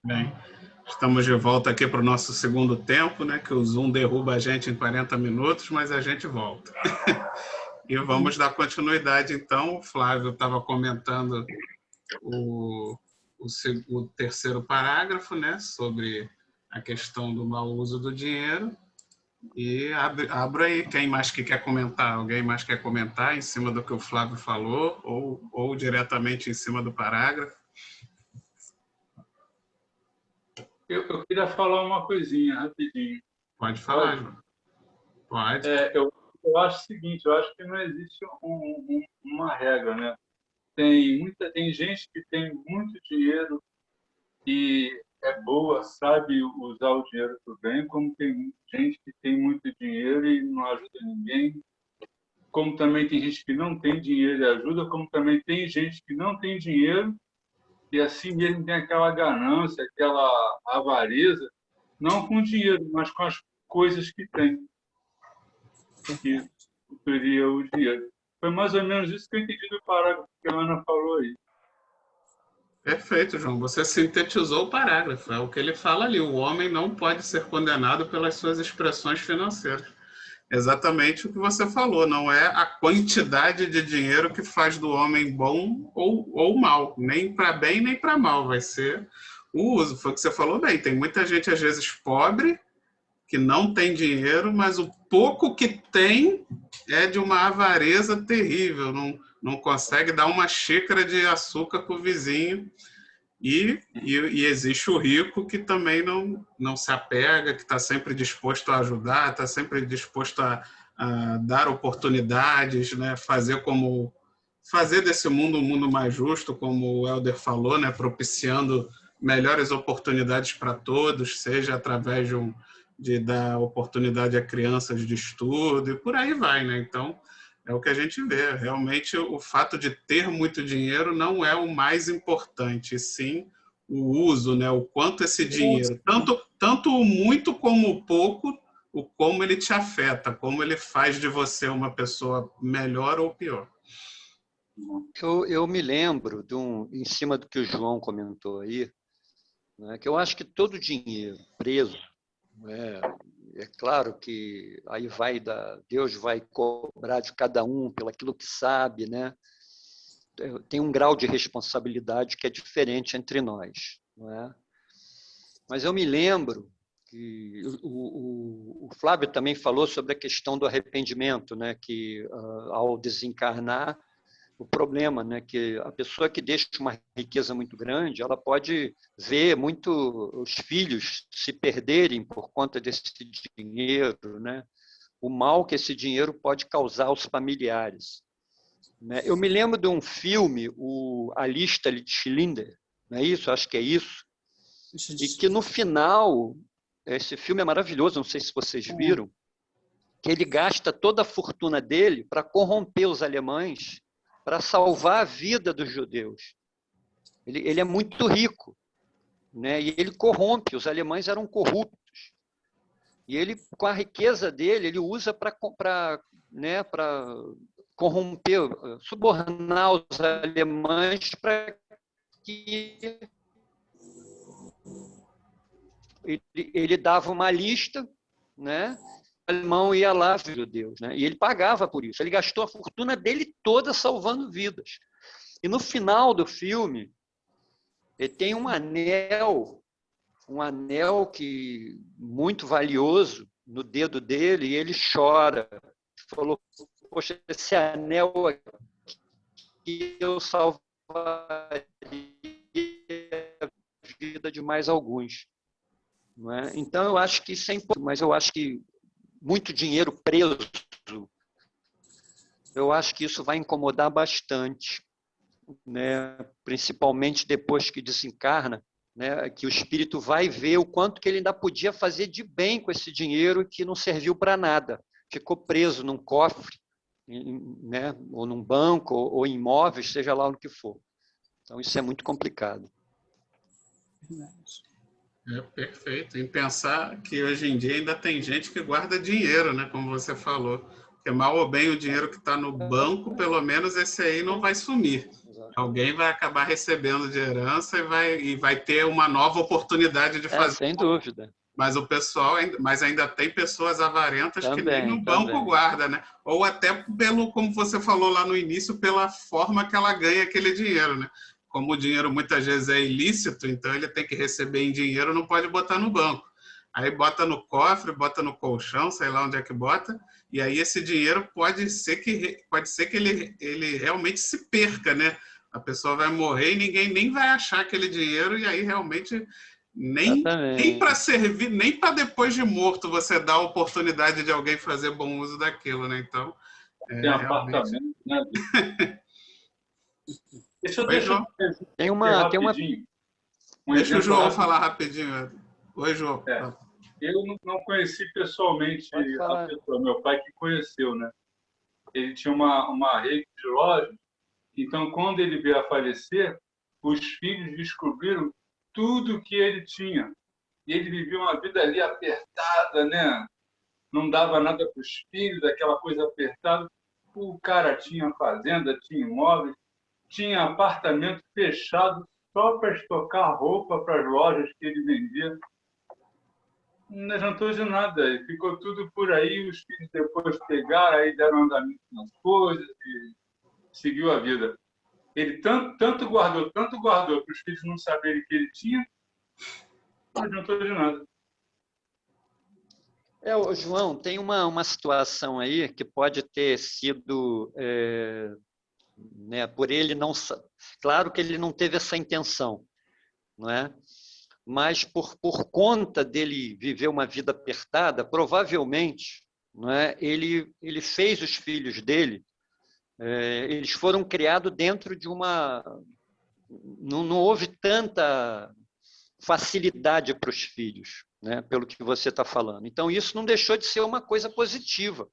Bem, estamos de volta aqui para o nosso segundo tempo, né? Que o Zoom derruba a gente em 40 minutos, mas a gente volta. E vamos dar continuidade, então. O Flávio estava comentando o terceiro parágrafo, né? Sobre a questão do mau uso do dinheiro. E abro aí, quem mais que quer comentar? Alguém mais quer comentar em cima do que o Flávio falou ou diretamente em cima do parágrafo? Eu queria falar uma coisinha rapidinho. Pode falar, João. Pode. Eu acho o seguinte, eu acho que não existe uma regra, né? Tem gente que tem muito dinheiro e é boa, sabe usar o dinheiro para o bem, como tem gente que tem muito dinheiro e não ajuda ninguém, como também tem gente que não tem dinheiro e ajuda, como também tem gente que não tem dinheiro e assim mesmo tem aquela ganância, aquela avareza, não com dinheiro, mas com as coisas que tem, que seria o dinheiro. Foi mais ou menos isso que eu entendi do parágrafo que a Ana falou aí. Perfeito, João. Você sintetizou o parágrafo. É o que ele fala ali. O homem não pode ser condenado pelas suas expressões financeiras. Exatamente o que você falou. Não é a quantidade de dinheiro que faz do homem bom ou mal. Nem para bem, nem para mal. Vai ser o uso. Foi o que você falou bem. Tem muita gente, às vezes, pobre, que não tem dinheiro, mas o pouco que tem é de uma avareza terrível. Não consegue dar uma xícara de açúcar para o vizinho. E existe o rico que também não se apega, que está sempre disposto a ajudar, está sempre disposto a dar oportunidades, né? Fazer desse mundo um mundo mais justo, como o Helder falou, né? Propiciando melhores oportunidades para todos, seja através de dar oportunidade a crianças de estudo e por aí vai, né? Então, é o que a gente vê. Realmente, o fato de ter muito dinheiro não é o mais importante, e sim o uso, né? O quanto esse dinheiro, tanto o muito como o pouco, o como ele te afeta, como ele faz de você uma pessoa melhor ou pior. Eu me lembro, em cima do que o João comentou aí, né, que eu acho que todo dinheiro preso, né, é claro que aí Deus vai cobrar de cada um pelo aquilo que sabe, né? Tem um grau de responsabilidade que é diferente entre nós, não é? Mas eu me lembro que o Flávio também falou sobre a questão do arrependimento, né? Que ao desencarnar, o problema, né, que a pessoa que deixa uma riqueza muito grande, ela pode ver os filhos se perderem por conta desse dinheiro, né? O mal que esse dinheiro pode causar aos familiares, né? Eu me lembro de um filme, A Lista de Schindler, não é isso? Acho que é isso. E que no final, esse filme é maravilhoso, não sei se vocês viram, que ele gasta toda a fortuna dele para corromper os alemães, para salvar a vida dos judeus. Ele é muito rico, né? E ele corrompe, os alemães eram corruptos. E ele, com a riqueza dele, ele usa para corromper, subornar os alemães para que ele dava uma lista, né? O alemão ia lá, filho de Deus, né? E ele pagava por isso. Ele gastou a fortuna dele toda salvando vidas. E no final do filme, ele tem um anel que muito valioso no dedo dele, e ele chora. Falou: poxa, esse anel aqui eu salvaria a vida de mais alguns. Não é? Então, eu acho que isso é importante, mas eu acho que muito dinheiro preso, eu acho que isso vai incomodar bastante, né? Principalmente depois que desencarna, né? Que o espírito vai ver o quanto que ele ainda podia fazer de bem com esse dinheiro que não serviu para nada, ficou preso num cofre, né? Ou num banco, ou em imóveis, seja lá o que for. Então, isso é muito complicado. É perfeito. Em pensar que hoje em dia ainda tem gente que guarda dinheiro, né? Como você falou. Porque mal ou bem o dinheiro que está no banco, pelo menos esse aí não vai sumir. Alguém vai acabar recebendo de herança e vai ter uma nova oportunidade de fazer. Sem dúvida. Mas o pessoal, mas ainda tem pessoas avarentas também, que nem no banco guarda, né? Ou até pelo, como você falou lá no início, pela forma que ela ganha aquele dinheiro, né? Como o dinheiro muitas vezes é ilícito, então ele tem que receber em dinheiro, não pode botar no banco. Aí bota no cofre, bota no colchão, sei lá onde é que bota, e aí esse dinheiro pode ser que ele realmente se perca, né? A pessoa vai morrer e ninguém nem vai achar aquele dinheiro, e aí realmente nem para servir, nem para depois de morto você dá a oportunidade de alguém fazer bom uso daquilo, né? Então, tem apartamento, né? Deixa eu tem uma rapidinho. Deixa o João falar rapidinho. Oi, João. Eu não conheci pessoalmente a pessoa, meu pai que conheceu, né? Ele tinha uma rede de lojas, então quando ele veio a falecer, os filhos descobriram tudo que ele tinha. E ele vivia uma vida ali apertada, né? Não dava nada para os filhos, aquela coisa apertada. O cara tinha fazenda, tinha imóveis, tinha apartamento fechado só para estocar roupa para as lojas que ele vendia. Não adiantou de nada, ficou tudo por aí, os filhos depois pegaram, aí deram andamento nas coisas e seguiu a vida. Ele tanto guardou para os filhos não saberem que ele tinha, não adiantou de nada. João, tem uma situação aí que pode ter sido, né, por ele não... Claro que ele não teve essa intenção, não é? Mas por conta dele viver uma vida apertada, provavelmente, não é, ele fez os filhos dele, eles foram criados dentro de uma... Não houve tanta facilidade para os filhos, né, pelo que você está falando. Então, isso não deixou de ser uma coisa positiva.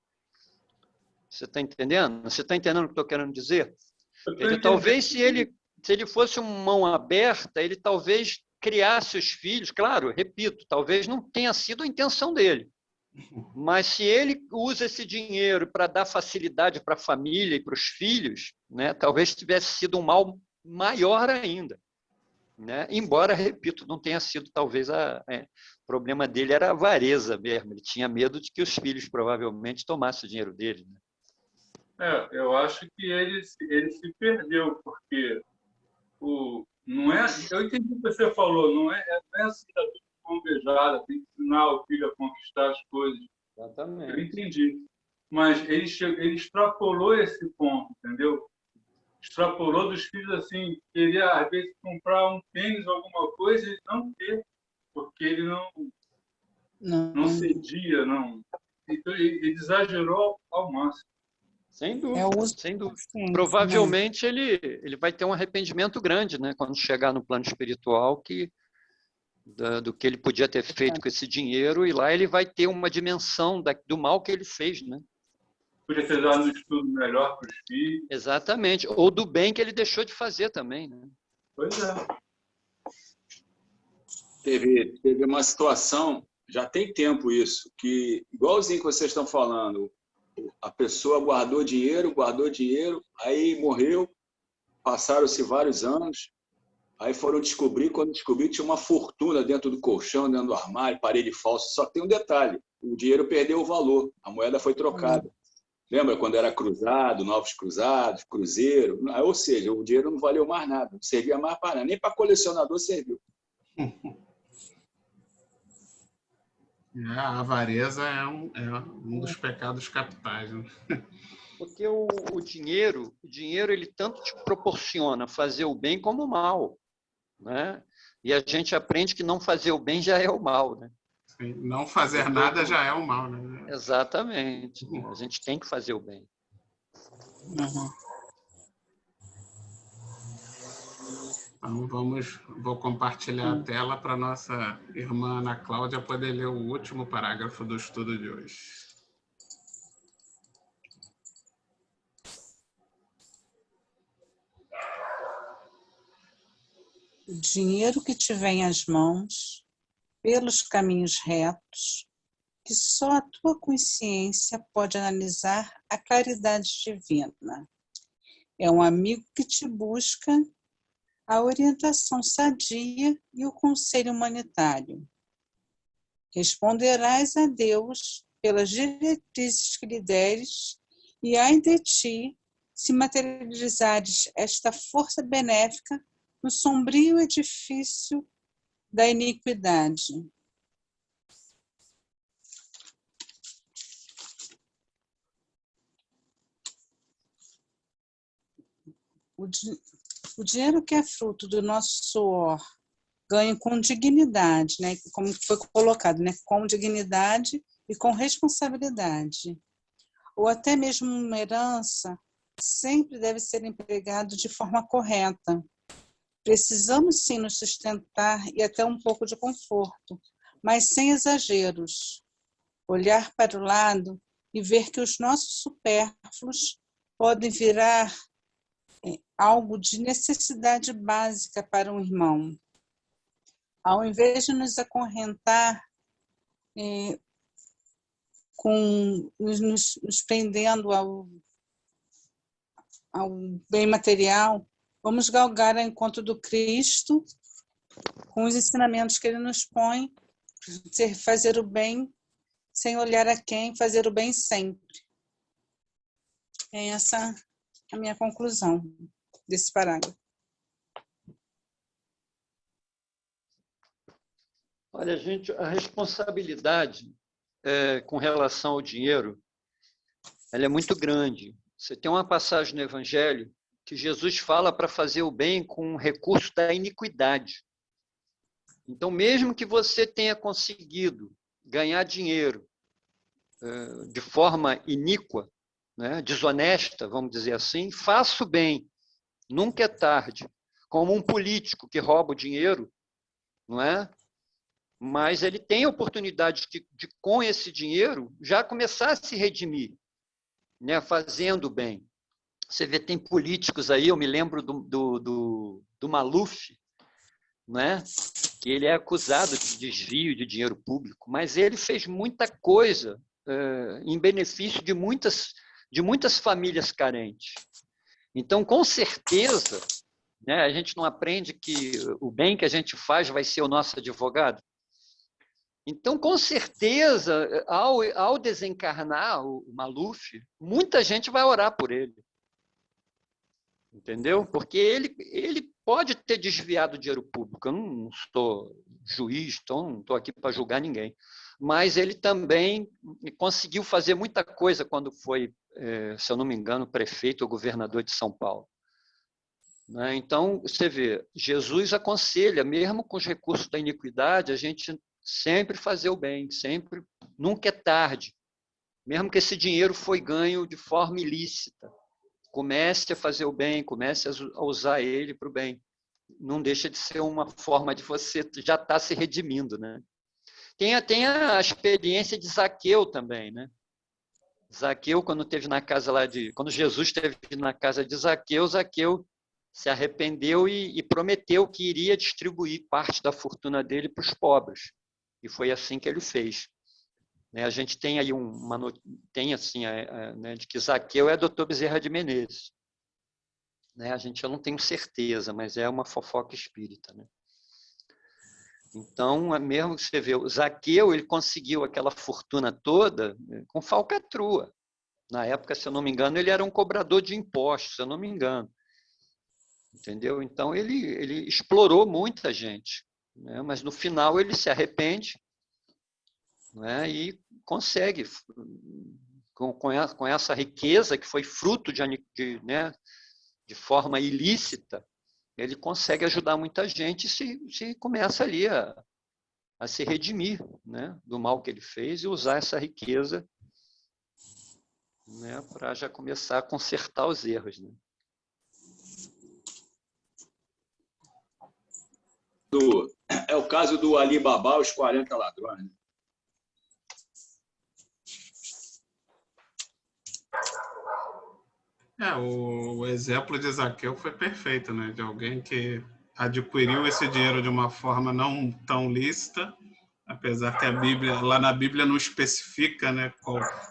Você está entendendo? Você está entendendo o que eu estou querendo dizer? Talvez, se ele fosse uma mão aberta, ele talvez criasse os filhos, claro, repito, talvez não tenha sido a intenção dele, mas se ele usa esse dinheiro para dar facilidade para a família e para os filhos, né, talvez tivesse sido um mal maior ainda. Né? Embora, repito, não tenha sido, talvez, o problema dele era a avareza mesmo, ele tinha medo de que os filhos provavelmente tomassem o dinheiro dele. Né? Eu acho que ele se perdeu, porque não é, eu entendi o que você falou, não é assim, tá tudo convejada, tem que ensinar o filho a conquistar as coisas. Exatamente. Eu entendi. Mas ele extrapolou esse ponto, entendeu? Extrapolou dos filhos assim, queria às vezes comprar um tênis ou alguma coisa e não ter, porque ele não cedia, não. Então ele exagerou ao máximo. Sem dúvida, sem dúvida. Provavelmente ele vai ter um arrependimento grande, né, quando chegar no plano espiritual, do que ele podia ter feito com esse dinheiro, e lá ele vai ter uma dimensão do mal que ele fez, né? Podia ter dado um estudo melhor para os filhos. Exatamente. Ou do bem que ele deixou de fazer também, né? Pois é. Teve uma situação, já tem tempo isso, que, igualzinho que vocês estão falando, a pessoa guardou dinheiro, aí morreu, passaram-se vários anos, aí foram descobrir, quando descobriram, tinha uma fortuna dentro do colchão, dentro do armário, parede falsa. Só que tem um detalhe, o dinheiro perdeu o valor, a moeda foi trocada. Lembra quando era cruzado, novos cruzados, cruzeiro? Ou seja, o dinheiro não valeu mais nada, não servia mais para nada, nem para colecionador serviu. A avareza é um dos pecados capitais. Né? Porque o dinheiro ele tanto te proporciona fazer o bem como o mal. Né? E a gente aprende que não fazer o bem já é o mal. Né? Sim, não fazer nada já é o mal. Né? Exatamente. A gente tem que fazer o bem. Então, vou compartilhar a tela para nossa irmã Ana Cláudia poder ler o último parágrafo do estudo de hoje. O dinheiro que te vem às mãos, pelos caminhos retos, que só a tua consciência pode analisar a claridade divina. É um amigo que te busca a orientação sadia e o conselho humanitário. Responderás a Deus pelas diretrizes que lhe deres, e ai de ti se materializares esta força benéfica no sombrio edifício da iniquidade. O dinheiro que é fruto do nosso suor, ganho com dignidade, né? Como foi colocado, né? Com dignidade e com responsabilidade. Ou até mesmo uma herança, sempre deve ser empregado de forma correta. Precisamos sim nos sustentar e até um pouco de conforto, mas sem exageros. Olhar para o lado e ver que os nossos supérfluos podem virar algo de necessidade básica para um irmão. Ao invés de nos acorrentar nos prendendo ao bem material, vamos galgar ao encontro do Cristo com os ensinamentos que ele nos põe, fazer o bem sem olhar a quem, fazer o bem sempre. É essa a minha conclusão desse parágrafo. Olha, gente, a responsabilidade com relação ao dinheiro, ela é muito grande. Você tem uma passagem no Evangelho que Jesus fala para fazer o bem com o recurso da iniquidade. Então, mesmo que você tenha conseguido ganhar dinheiro de forma iníqua, né, desonesta, vamos dizer assim, faça o bem, nunca é tarde. Como um político que rouba o dinheiro, não é? Mas ele tem a oportunidade de com esse dinheiro, já começar a se redimir, né, fazendo o bem. Você vê, tem políticos aí, eu me lembro do Maluf, né, que ele é acusado de desvio de dinheiro público, mas ele fez muita coisa em benefício de muitas famílias carentes. Então, com certeza, né, a gente não aprende que o bem que a gente faz vai ser o nosso advogado. Então, com certeza, ao desencarnar o Maluf, muita gente vai orar por ele. Entendeu? Porque ele pode ter desviado dinheiro público. Eu não sou juiz, então não estou aqui para julgar ninguém. Mas ele também conseguiu fazer muita coisa quando foi, se eu não me engano, prefeito ou governador de São Paulo. Né? Então, você vê, Jesus aconselha, mesmo com os recursos da iniquidade, a gente sempre fazer o bem, sempre, nunca é tarde. Mesmo que esse dinheiro foi ganho de forma ilícita. Comece a fazer o bem, comece a usar ele para o bem. Não deixa de ser uma forma de você já estar se redimindo, né? Tem a experiência de Zaqueu também, né? Zaqueu, quando Jesus esteve na casa de Zaqueu, Zaqueu se arrependeu e prometeu que iria distribuir parte da fortuna dele para os pobres. E foi assim que ele fez. A gente tem aí né, de que Zaqueu é Dr. Bezerra de Menezes. Eu não tenho certeza, mas é uma fofoca espírita. Né? Então, mesmo que você vê, o Zaqueu, ele conseguiu aquela fortuna toda com falcatrua. Na época, se eu não me engano, ele era um cobrador de impostos, se eu não me engano. Entendeu? Então, ele explorou muita gente. Né? Mas, no final, ele se arrepende, né? E consegue, com essa riqueza que foi fruto de forma ilícita, ele consegue ajudar muita gente e se começa ali a se redimir, né, do mal que ele fez e usar essa riqueza, né, para já começar a consertar os erros. Né? É o caso do Ali Babá, os 40 ladrões. Né? O exemplo de Zaqueu foi perfeito, né? De alguém que adquiriu esse dinheiro de uma forma não tão lícita, apesar que lá na Bíblia não especifica, né,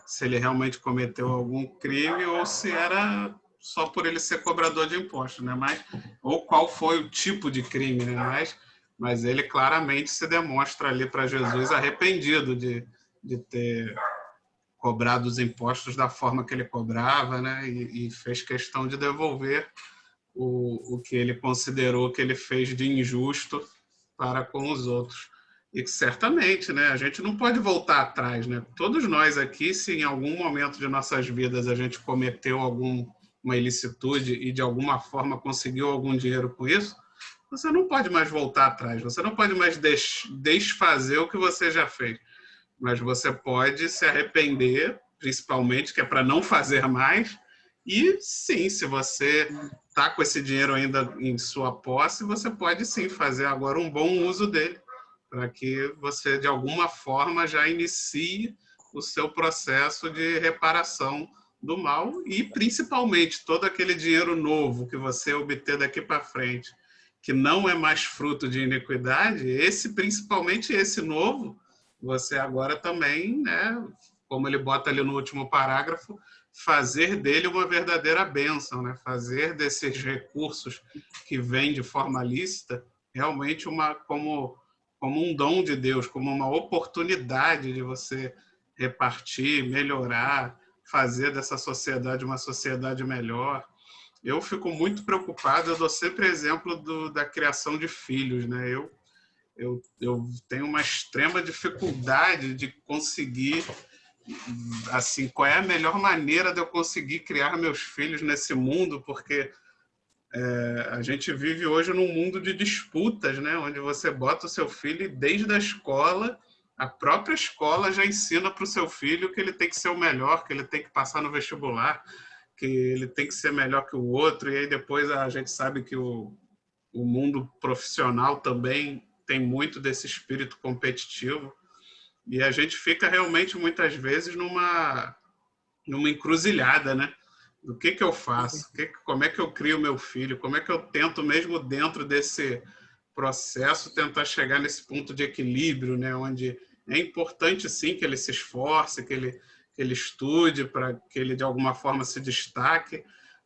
se ele realmente cometeu algum crime ou se era só por ele ser cobrador de impostos, né? Ou qual foi o tipo de crime, né? Mas ele claramente se demonstra ali para Jesus arrependido de ter cobrado os impostos da forma que ele cobrava, né? E fez questão de devolver o que ele considerou que ele fez de injusto para com os outros. E certamente, né, a gente não pode voltar atrás, né? Todos nós aqui, se em algum momento de nossas vidas a gente cometeu alguma ilicitude e de alguma forma conseguiu algum dinheiro com isso, você não pode mais voltar atrás, você não pode mais desfazer o que você já fez, mas você pode se arrepender, principalmente, que é para não fazer mais. E sim, se você está com esse dinheiro ainda em sua posse, você pode sim fazer agora um bom uso dele, para que você, de alguma forma, já inicie o seu processo de reparação do mal e, principalmente, todo aquele dinheiro novo que você obter daqui para frente, que não é mais fruto de iniquidade, principalmente esse novo, você agora também, né, como ele bota ali no último parágrafo, fazer dele uma verdadeira bênção, né? Fazer desses recursos que vêm de forma lícita realmente como um dom de Deus, como uma oportunidade de você repartir, melhorar, fazer dessa sociedade uma sociedade melhor. Eu fico muito preocupado, eu dou sempre exemplo da criação de filhos, né? Eu tenho uma extrema dificuldade de conseguir, assim, qual é a melhor maneira de eu conseguir criar meus filhos nesse mundo, porque a gente vive hoje num mundo de disputas, né? Onde você bota o seu filho e desde a escola, a própria escola já ensina para o seu filho que ele tem que ser o melhor, que ele tem que passar no vestibular, que ele tem que ser melhor que o outro, e aí depois a gente sabe que o mundo profissional também tem muito desse espírito competitivo, e a gente fica realmente muitas vezes numa encruzilhada, né? Do que eu faço? Como é que eu crio meu filho? Como é que eu tento, mesmo dentro desse processo, tentar chegar nesse ponto de equilíbrio, né? Onde é importante, sim, que ele se esforce, que ele estude, para que ele, de alguma forma, se destaque,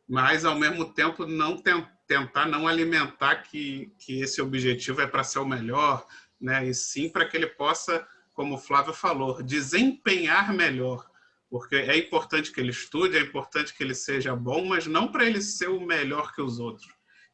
mas, ao mesmo tempo, não tentar não alimentar que esse objetivo é para ser o melhor, né? E sim para que ele possa, como o Flávio falou, desempenhar melhor. Porque é importante que ele estude, é importante que ele seja bom, mas não para ele ser o melhor que os outros,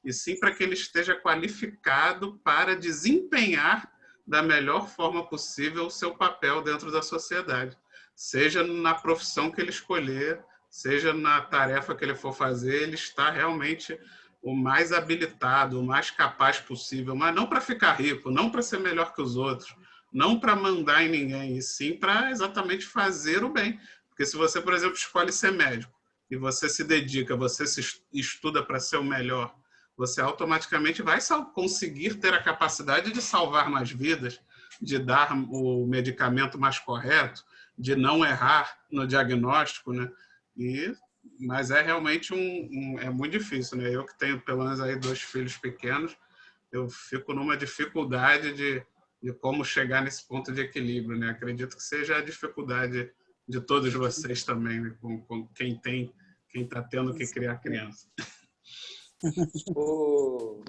e sim para que ele esteja qualificado para desempenhar da melhor forma possível o seu papel dentro da sociedade, seja na profissão que ele escolher, seja na tarefa que ele for fazer, ele está realmente o mais habilitado, o mais capaz possível, mas não para ficar rico, não para ser melhor que os outros, não para mandar em ninguém, e sim para exatamente fazer o bem. Porque se você, por exemplo, escolhe ser médico e você se dedica, você se estuda para ser o melhor, você automaticamente vai conseguir ter a capacidade de salvar mais vidas, de dar o medicamento mais correto, de não errar no diagnóstico, né? Mas é realmente é muito difícil, né? Eu que tenho pelo menos aí 2 filhos pequenos, eu fico numa dificuldade de como chegar nesse ponto de equilíbrio, né? Acredito que seja a dificuldade de todos vocês também, né? Com quem está tendo que criar criança. Ô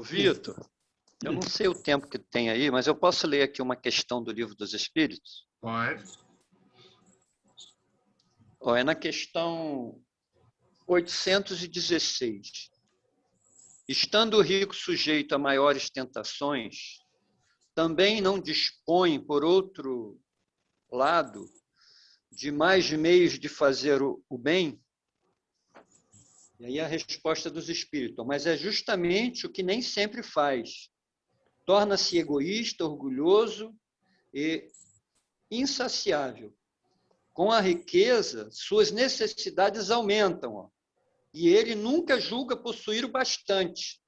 Vitor, eu não sei o tempo que tem aí, mas eu posso ler aqui uma questão do Livro dos Espíritos? Pode. É na questão 816. Estando o rico sujeito a maiores tentações, também não dispõe, por outro lado, de mais meios de fazer o bem? E aí a resposta dos espíritos: mas é justamente o que nem sempre faz. Torna-se egoísta, orgulhoso e insaciável. Com a riqueza, suas necessidades aumentam, e ele nunca julga possuir o bastante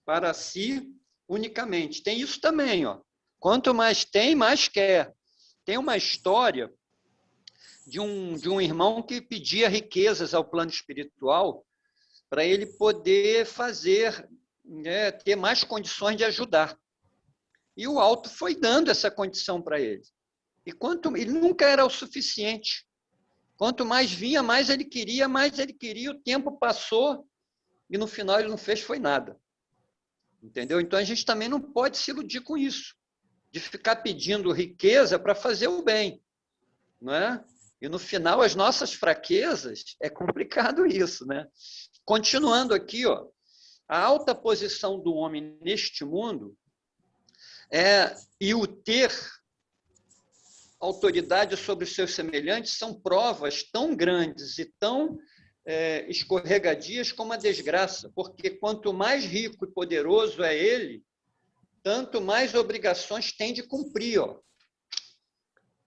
para si unicamente. Tem isso também, quanto mais tem, mais quer. Tem uma história de um irmão que pedia riquezas ao plano espiritual para ele poder fazer, né, ter mais condições de ajudar. E o alto foi dando essa condição para ele. E ele nunca era o suficiente. Quanto mais vinha, mais ele queria, o tempo passou e no final ele não fez foi nada. Entendeu? Então a gente também não pode se iludir com isso, de ficar pedindo riqueza para fazer o bem, não é? E no final as nossas fraquezas, é complicado isso, né? Continuando aqui, ó, a alta posição do homem neste mundo e o ter autoridade sobre os seus semelhantes são provas tão grandes e tão escorregadias como a desgraça, porque quanto mais rico e poderoso é ele, tanto mais obrigações tem de cumprir, ó.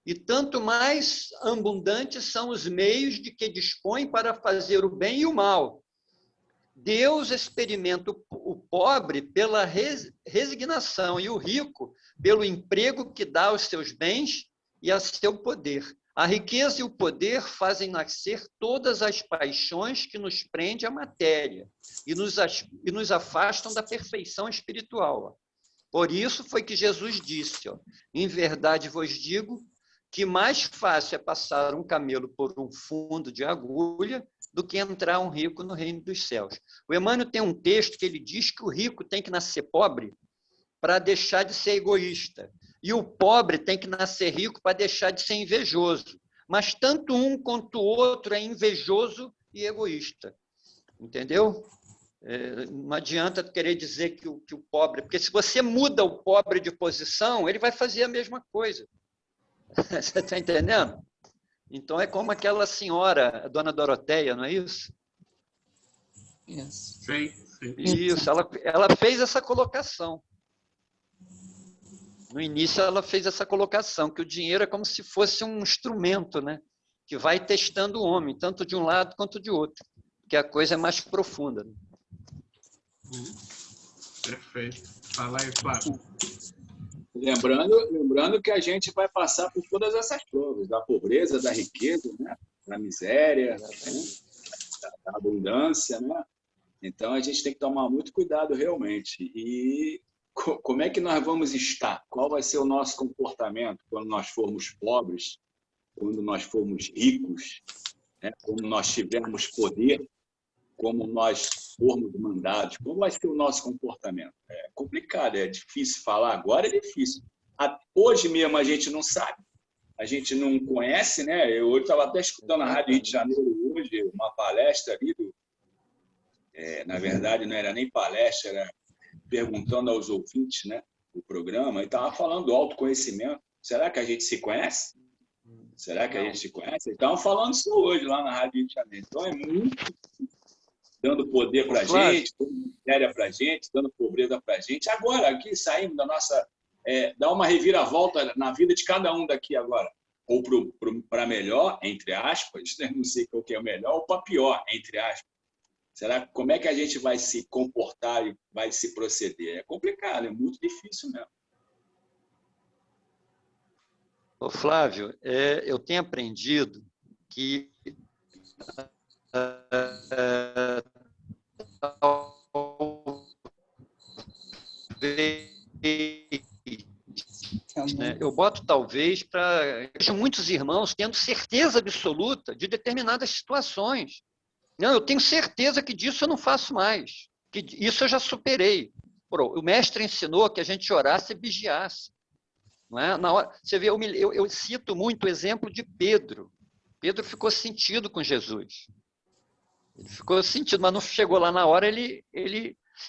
E tanto mais abundantes são os meios de que dispõe para fazer o bem e o mal. Deus experimenta o pobre pela resignação e o rico pelo emprego que dá aos seus bens e a seu poder. A riqueza e o poder fazem nascer todas as paixões que nos prendem à matéria e nos afastam da perfeição espiritual. Por isso foi que Jesus disse, ó, em verdade vos digo que mais fácil é passar um camelo por um fundo de agulha do que entrar um rico no reino dos céus. O Emmanuel tem um texto que ele diz que o rico tem que nascer pobre para deixar de ser egoísta. E o pobre tem que nascer rico para deixar de ser invejoso. Mas tanto um quanto o outro é invejoso e egoísta. Entendeu? Não adianta querer dizer que o pobre... Porque se você muda o pobre de posição, ele vai fazer a mesma coisa. Você está entendendo? Então, é como aquela senhora, a dona Doroteia, não é isso? Isso. Sim, sim. Isso, ela fez essa colocação. No início, ela fez essa colocação, que o dinheiro é como se fosse um instrumento, né? Que vai testando o homem, tanto de um lado quanto de outro, porque a coisa é mais profunda. Né? Perfeito. Fala aí, Flávio. Lembrando que a gente vai passar por todas essas provas, da pobreza, da riqueza, né? Da miséria, né? da abundância, né? Então, a gente tem que tomar muito cuidado realmente. E como é que nós vamos estar? Qual vai ser o nosso comportamento quando nós formos pobres, quando nós formos ricos, né? Quando nós tivermos poder, como nós formos mandados? Como vai ser o nosso comportamento? É complicado, é difícil falar agora, é difícil. Hoje mesmo a gente não sabe, a gente não conhece, né? Eu estava até escutando na Rádio Rio de Janeiro hoje uma palestra ali, na verdade não era nem palestra, era perguntando aos ouvintes, né, do programa, e estava falando do autoconhecimento. Será que a gente se conhece? Será que a gente se conhece? Estavam falando isso hoje lá na Rádio Rio de Janeiro. Então é muito dando poder para a gente, dando miséria para a gente, dando pobreza para a gente. Agora, aqui saímos da nossa... dá uma reviravolta na vida de cada um daqui agora. Ou para melhor, entre aspas, né? Não sei qual que é o melhor, ou para pior, entre aspas. Será, como é que a gente vai se comportar e vai se proceder? É complicado, é muito difícil mesmo. Ô, Flávio, eu tenho aprendido que eu boto talvez para... Vejo muitos irmãos tendo certeza absoluta de determinadas situações. Não, eu tenho certeza que disso eu não faço mais, que isso eu já superei. O mestre ensinou que a gente orasse e vigiasse. Não é? Na hora, você vê, eu cito muito o exemplo de Pedro. Pedro ficou sentido com Jesus. Ele ficou sentido, mas não chegou lá na hora,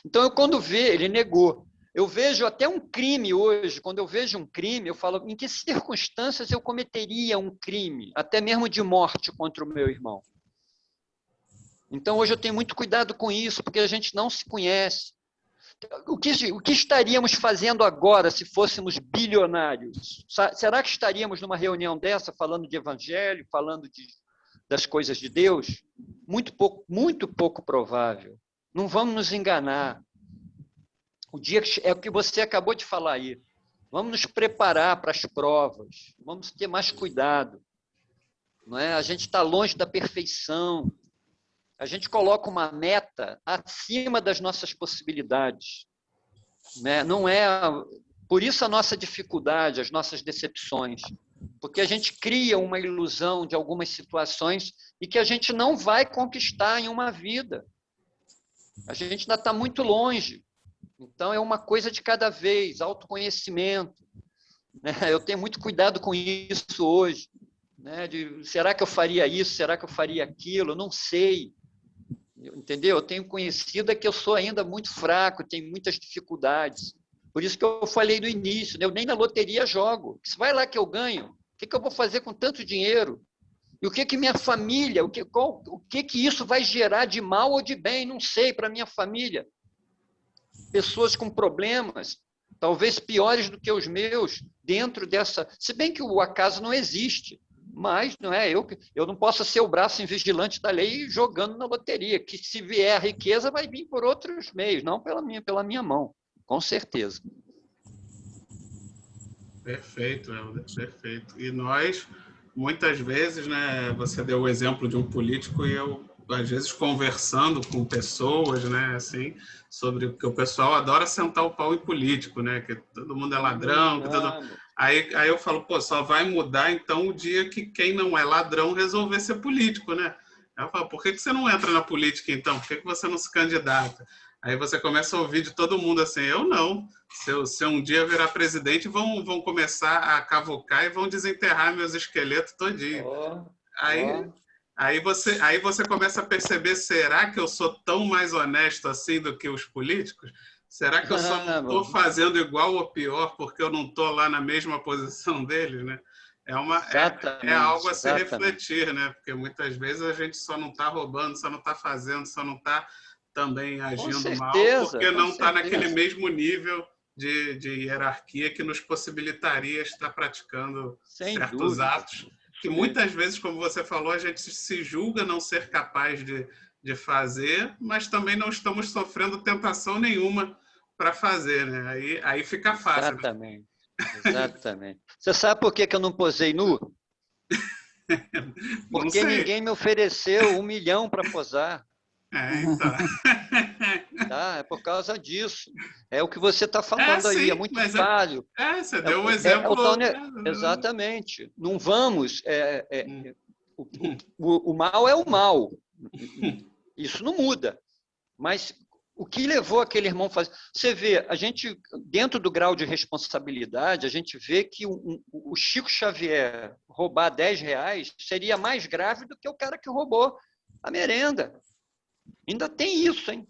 Então, quando ele negou. Eu vejo até um crime hoje, quando eu vejo um crime, eu falo, em que circunstâncias eu cometeria um crime, até mesmo de morte contra o meu irmão? Então, hoje eu tenho muito cuidado com isso, porque a gente não se conhece. O que estaríamos fazendo agora se fôssemos bilionários? Será que estaríamos numa reunião dessa falando de evangelho, falando das coisas de Deus? Muito pouco provável. Não vamos nos enganar. O dia é o que você acabou de falar aí. Vamos nos preparar para as provas. Vamos ter mais cuidado. Não é? A gente está longe da perfeição. A gente coloca uma meta acima das nossas possibilidades. Né? Não é... Por isso a nossa dificuldade, as nossas decepções. porque a gente cria uma ilusão de algumas situações e que a gente não vai conquistar em uma vida. A gente ainda está muito longe. Então, é uma coisa de cada vez, autoconhecimento. Né? Eu tenho muito cuidado com isso hoje. Né? Será que eu faria isso? Será que eu faria aquilo? Eu não sei. Entendeu? Eu tenho conhecido que eu sou ainda muito fraco, tenho muitas dificuldades. Por isso que eu falei no início, né? Eu nem na loteria jogo. Se vai lá que eu ganho, o que eu vou fazer com tanto dinheiro? E o que minha família, o que isso vai gerar de mal ou de bem? Não sei, para minha família. Pessoas com problemas, talvez piores do que os meus, dentro dessa... Se bem que o acaso não existe, mas não é eu não posso ser o braço invigilante da lei jogando na loteria, que se vier a riqueza vai vir por outros meios, não pela minha mão, com certeza. Perfeito, Helder, perfeito. E nós, muitas vezes, né, você deu o exemplo de um político e eu, às vezes, conversando com pessoas, né, assim, sobre que o pessoal adora sentar o pau em político, né, que todo mundo é ladrão, que Aí eu falo, pô, só vai mudar então o dia que quem não é ladrão resolver ser político, né? Aí eu falo, por que você não entra na política então? Por que você não se candidata? Aí você começa a ouvir de todo mundo assim, eu não. Se eu um dia virar presidente, vão começar a cavocar e vão desenterrar meus esqueletos todinho. Aí você começa a perceber, será que eu sou tão mais honesto assim do que os políticos? Será que eu só não estou fazendo igual ou pior porque eu não estou lá na mesma posição deles, né? É algo a se refletir, né? Porque muitas vezes a gente só não está roubando, só não está fazendo, só não está também agindo mal, porque não está naquele mesmo nível de hierarquia que nos possibilitaria estar praticando certos atos, que muitas vezes, como você falou, a gente se julga não ser capaz de fazer, mas também não estamos sofrendo tentação nenhuma para fazer, né? Aí fica fácil. Exatamente, exatamente. Você sabe por que eu não posei nu? Porque ninguém me ofereceu 1 milhão para posar. Então. Tá? É por causa disso. É o que você está falando aí, é muito falho. Você deu um exemplo. Exatamente. Não vamos... O mal é o mal. Isso não muda. Mas o que levou aquele irmão a fazer... Você vê, a gente, dentro do grau de responsabilidade, a gente vê que o Chico Xavier roubar R$10 seria mais grave do que o cara que roubou a merenda. Ainda tem isso, hein?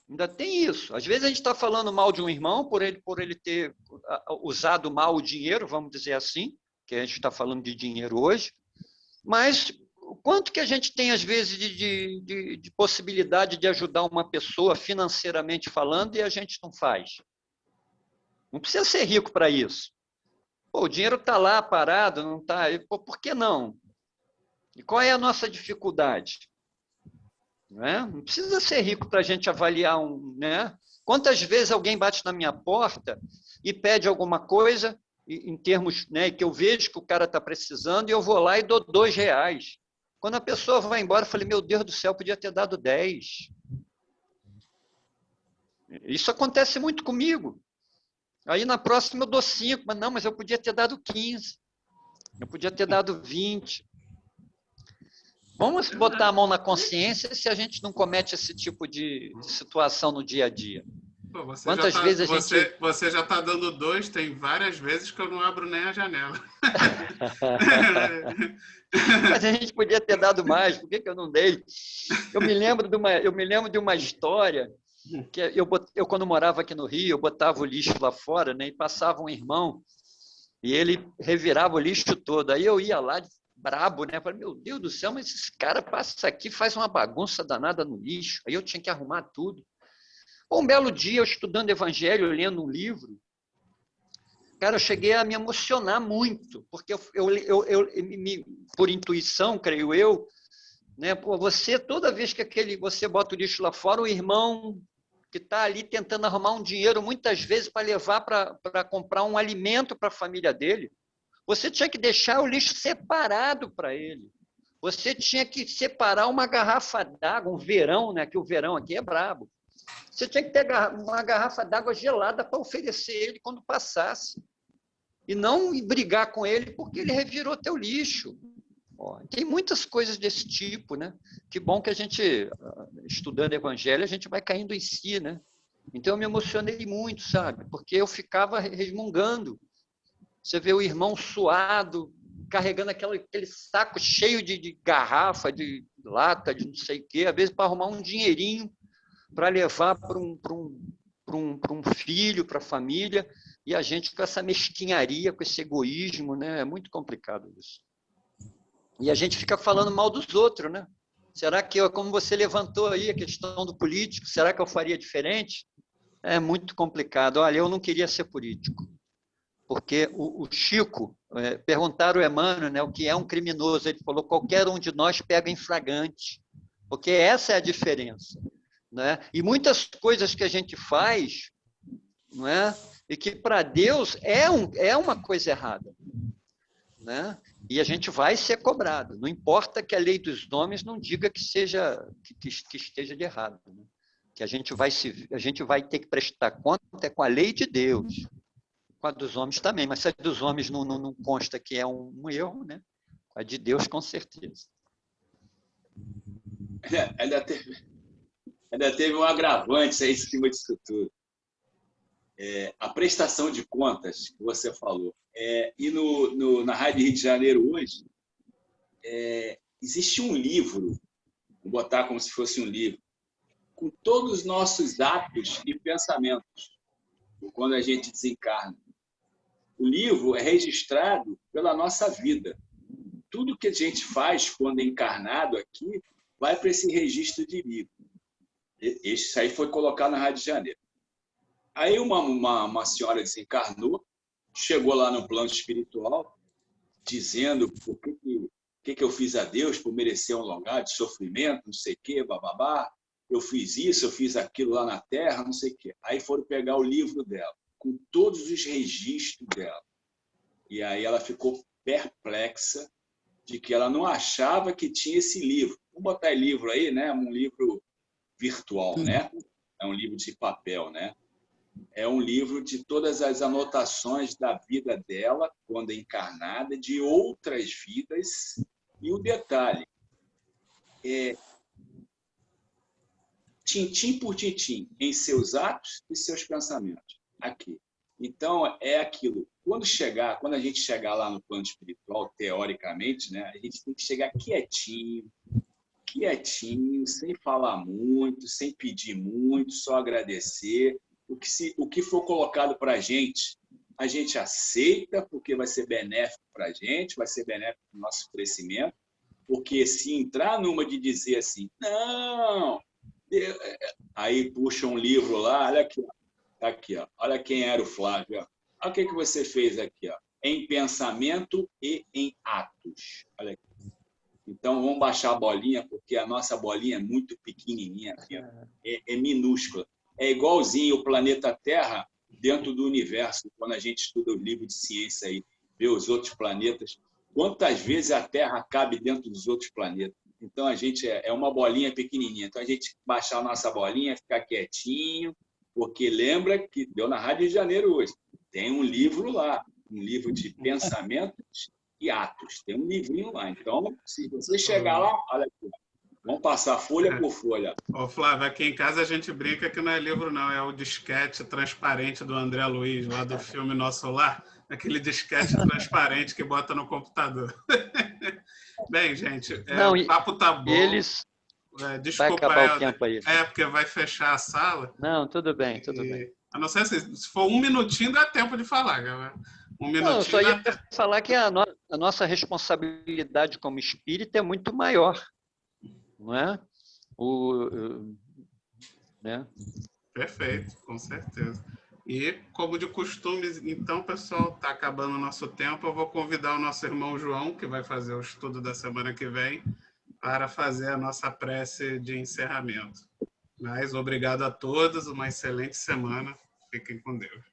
Ainda tem isso. Às vezes a gente está falando mal de um irmão por ele ter usado mal o dinheiro, vamos dizer assim, que a gente está falando de dinheiro hoje, mas o quanto que a gente tem, às vezes, de possibilidade de ajudar uma pessoa financeiramente falando e a gente não faz? Não precisa ser rico para isso. Pô, o dinheiro está lá parado, não está... Por que não? E qual é a nossa dificuldade? Não precisa ser rico para a gente avaliar né? Quantas vezes alguém bate na minha porta e pede alguma coisa, em termos, né, que eu vejo que o cara está precisando, e eu vou lá e dou R$2. Quando a pessoa vai embora, eu falei, meu Deus do céu, podia ter dado 10. Isso acontece muito comigo. Aí na próxima eu dou 5, mas eu podia ter dado 15. Eu podia ter dado 20. Vamos botar a mão na consciência se a gente não comete esse tipo de situação no dia a dia. Pô, você já está dando 2, tem várias vezes que eu não abro nem a janela. Mas a gente podia ter dado mais, por que eu não dei? Eu me lembro de uma história que eu quando morava aqui no Rio, eu botava o lixo lá fora, né, e passava um irmão e ele revirava o lixo todo. Aí eu ia lá brabo, né? Falei, meu Deus do céu, mas esse cara passa aqui, faz uma bagunça danada no lixo. Aí eu tinha que arrumar tudo. Um belo dia, eu estudando Evangelho, lendo um livro, cara, eu cheguei a me emocionar muito, porque por intuição, creio eu, né? Pô, toda vez que você bota o lixo lá fora, o irmão que está ali tentando arrumar um dinheiro, muitas vezes para levar para comprar um alimento para a família dele, você tinha que deixar o lixo separado para ele. Você tinha que separar uma garrafa d'água, um verão, né? Que o verão aqui é brabo. Você tinha que ter uma garrafa d'água gelada para oferecer ele quando passasse. e não brigar com ele porque ele revirou teu lixo. Ó, tem muitas coisas desse tipo, né? Que bom que a gente, estudando evangelho, a gente vai caindo em si, né? Então eu me emocionei muito, sabe? Porque eu ficava resmungando. Você vê o irmão suado, carregando aquele saco cheio de garrafa, de lata, de não sei o quê, às vezes para arrumar um dinheirinho para levar para um filho, para a família, e a gente com essa mesquinharia, com esse egoísmo, né? É muito complicado isso. E a gente fica falando mal dos outros, né? Será que, como você levantou aí a questão do político, será que eu faria diferente? É muito complicado. Olha, eu não queria ser político, porque o Chico, perguntaram ao Emmanuel, né, o que é um criminoso, ele falou, qualquer um de nós pega em flagrante, porque essa é a diferença. Né? E muitas coisas que a gente faz, não é? E que para Deus é uma coisa errada. Né? E a gente vai ser cobrado. Não importa que a lei dos nomes não diga que esteja de errado. Né? Que a gente vai ter que prestar conta com a lei de Deus. Com a dos homens também, mas se a dos homens não consta que é um erro, né? A de Deus, com certeza. Ainda teve um agravante aí em cima disso tudo. A prestação de contas que você falou. E na Rádio Rio de Janeiro hoje, existe um livro, vou botar como se fosse um livro, com todos os nossos atos e pensamentos, quando a gente desencarna. O livro é registrado pela nossa vida. Tudo que a gente faz quando é encarnado aqui vai para esse registro de livro. Isso aí foi colocado na Rádio de Janeiro. Aí uma senhora desencarnou, chegou lá no plano espiritual, dizendo por que eu fiz a Deus por merecer um lugar de sofrimento, não sei o quê, bababá. Eu fiz isso, eu fiz aquilo lá na Terra, não sei o quê. Aí foram pegar o livro dela, com todos os registros dela. E aí ela ficou perplexa de que ela não achava que tinha esse livro. Vamos botar livro aí, né? Um livro virtual, né? É um livro de papel, né? É um livro de todas as anotações da vida dela, quando encarnada, de outras vidas. E o detalhe, tintim por tintim, em seus atos e seus pensamentos. Aqui. Então, é aquilo. Quando a gente chegar lá no plano espiritual, teoricamente, né, a gente tem que chegar quietinho, sem falar muito, sem pedir muito, só agradecer. O que for colocado para a gente aceita, porque vai ser benéfico para a gente, vai ser benéfico para o nosso crescimento, porque se entrar numa de dizer assim, não, aí puxa um livro lá, olha aqui, ó, olha quem era o Flávio, ó. Olha o que você fez aqui, ó, em pensamento e em atos. Olha aqui. Então, vamos baixar a bolinha, porque a nossa bolinha é muito pequenininha, é minúscula. É igualzinho o planeta Terra dentro do universo, quando a gente estuda o livro de ciência aí, vê os outros planetas. Quantas vezes a Terra cabe dentro dos outros planetas? Então, a gente é uma bolinha pequenininha. Então, a gente baixar a nossa bolinha, ficar quietinho, porque lembra que deu na Rádio de Janeiro hoje. Tem um livro lá, um livro de pensamentos e atos. Tem um livrinho lá. Então, se você chegar lá, olha aqui, vamos passar folha por folha. Ô, Flávio, aqui em casa a gente brinca que não é livro, não. É o disquete transparente do André Luiz, lá do filme Nosso Lar. Aquele disquete transparente que bota no computador. Bem, gente, o papo tá bom. Desculpa, vai acabar o tempo aí. Porque vai fechar a sala. Não, tudo bem. A não ser se for um minutinho, dá tempo de falar, galera. Eu só ia falar que a nossa responsabilidade como espírita é muito maior, não é? Né? Perfeito, com certeza. E, como de costume, então, pessoal, está acabando o nosso tempo. Eu vou convidar o nosso irmão João, que vai fazer o estudo da semana que vem, para fazer a nossa prece de encerramento. Mas obrigado a todos, uma excelente semana. Fiquem com Deus.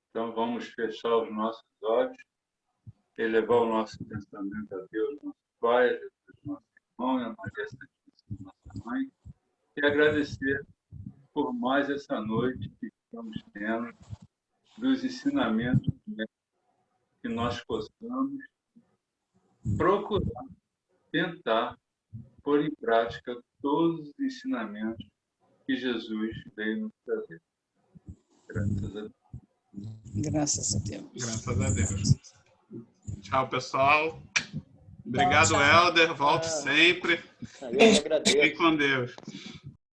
Então, vamos fechar os nossos olhos, elevar o nosso pensamento a Deus, nosso Pai, a Jesus, nosso irmão, e a Maria Santíssima, nossa Mãe, e agradecer por mais essa noite que estamos tendo dos ensinamentos, né, que nós possamos procurar, tentar pôr em prática todos os ensinamentos que Jesus veio nos trazer. Graças a Deus. Graças a Deus. Graças a Deus. Tchau, pessoal. Obrigado, Tchau. Helder. Volte sempre. Eu que agradeço. Fique com Deus.